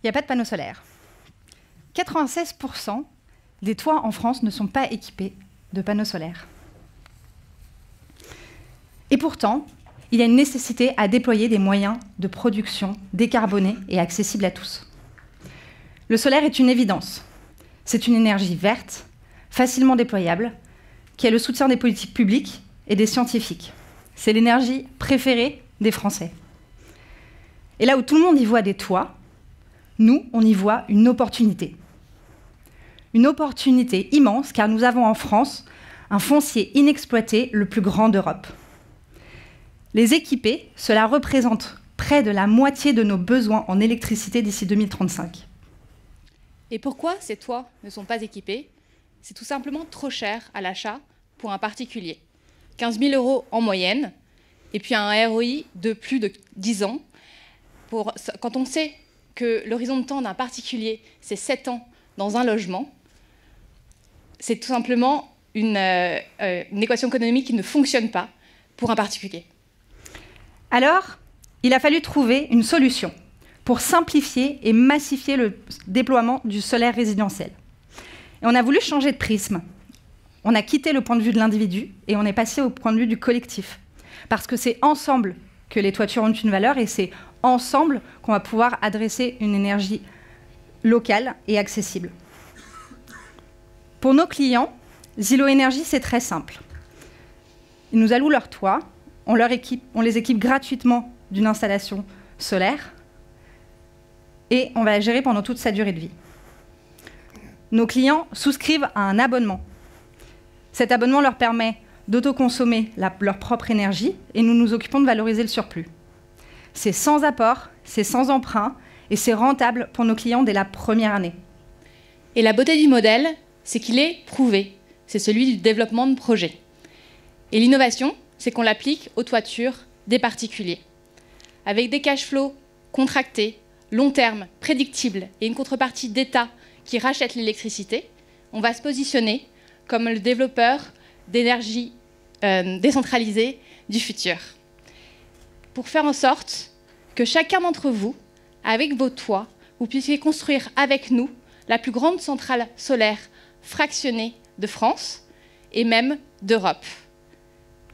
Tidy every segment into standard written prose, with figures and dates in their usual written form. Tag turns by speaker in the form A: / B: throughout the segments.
A: il n'y a pas de panneaux solaires. 96% des toits en France ne sont pas équipés de panneaux solaires. Et pourtant, il y a une nécessité à déployer des moyens de production décarbonés et accessibles à tous. Le solaire est une évidence. C'est une énergie verte, facilement déployable, qui a le soutien des politiques publiques et des scientifiques. C'est l'énergie préférée des Français. Et là où tout le monde y voit des toits, nous, on y voit une opportunité. Une opportunité immense, car nous avons en France un foncier inexploité le plus grand d'Europe. Les équiper, cela représente près de la moitié de nos besoins en électricité d'ici 2035.
B: Et pourquoi ces toits ne sont pas équipés? C'est tout simplement trop cher à l'achat pour un particulier. 15 000 € en moyenne, et puis un ROI de plus de 10 ans. Quand on sait que l'horizon de temps d'un particulier, c'est 7 ans dans un logement, c'est tout simplement une équation économique qui ne fonctionne pas pour un particulier.
A: Alors, il a fallu trouver une solution pour simplifier et massifier le déploiement du solaire résidentiel. Et on a voulu changer de prisme. On a quitté le point de vue de l'individu et on est passé au point de vue du collectif. Parce que c'est ensemble que les toitures ont une valeur et c'est ensemble qu'on va pouvoir adresser une énergie locale et accessible. Pour nos clients, Zillow Énergie, c'est très simple. Ils nous allouent leur toit, on les équipe gratuitement d'une installation solaire et on va la gérer pendant toute sa durée de vie. Nos clients souscrivent à un abonnement. Cet abonnement leur permet d'autoconsommer leur propre énergie et nous nous occupons de valoriser le surplus. C'est sans apport, c'est sans emprunt et c'est rentable pour nos clients dès la première année.
B: Et la beauté du modèle, c'est qu'il est prouvé. C'est celui du développement de projets. Et l'innovation, c'est qu'on l'applique aux toitures des particuliers. Avec des cash flows contractés, long terme, prédictibles et une contrepartie d'État qui rachète l'électricité, on va se positionner comme le développeur d'énergie décentralisée du futur. Pour faire en sorte que chacun d'entre vous, avec vos toits, vous puissiez construire avec nous la plus grande centrale solaire fractionnée de France et même d'Europe,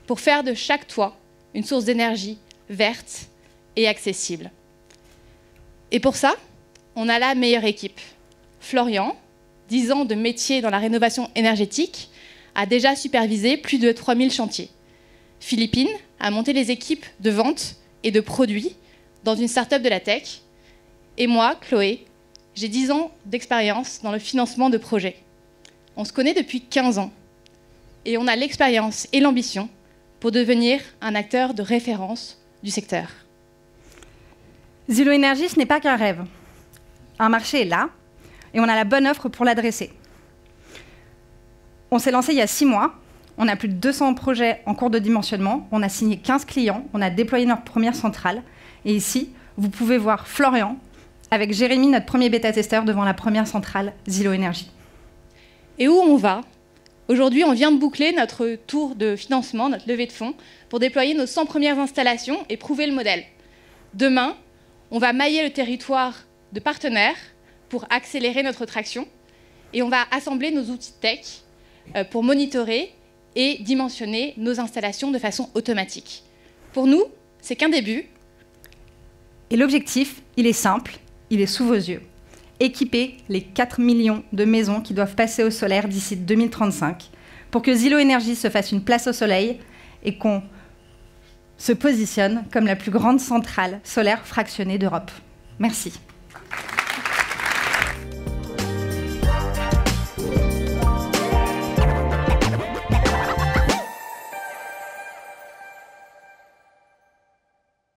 B: pour faire de chaque toit une source d'énergie verte et accessible. Et pour ça, on a la meilleure équipe. Florian, 10 ans de métier dans la rénovation énergétique, a déjà supervisé plus de 3000 chantiers. Philippine a monté les équipes de vente et de produits dans une start-up de la tech. Et moi, Chloé, j'ai 10 ans d'expérience dans le financement de projets. On se connaît depuis 15 ans et on a l'expérience et l'ambition pour devenir un acteur de référence du secteur.
A: Zillow Énergie, ce n'est pas qu'un rêve. Un marché est là et on a la bonne offre pour l'adresser. On s'est lancé il y a 6 mois. On a plus de 200 projets en cours de dimensionnement. On a signé 15 clients. On a déployé notre première centrale. Et ici, vous pouvez voir Florian avec Jérémy, notre premier bêta-testeur, devant la première centrale Zillow Énergie.
B: Et où on va? Aujourd'hui, on vient de boucler notre tour de financement, notre levée de fonds, pour déployer nos 100 premières installations et prouver le modèle. Demain, on va mailler le territoire de partenaires pour accélérer notre traction. Et on va assembler nos outils de tech pour monitorer et dimensionner nos installations de façon automatique. Pour nous, c'est qu'un début.
A: Et l'objectif, il est simple, il est sous vos yeux. Équiper les 4 millions de maisons qui doivent passer au solaire d'ici 2035 pour que Zillow Énergie se fasse une place au soleil et qu'on se positionne comme la plus grande centrale solaire fractionnée d'Europe. Merci.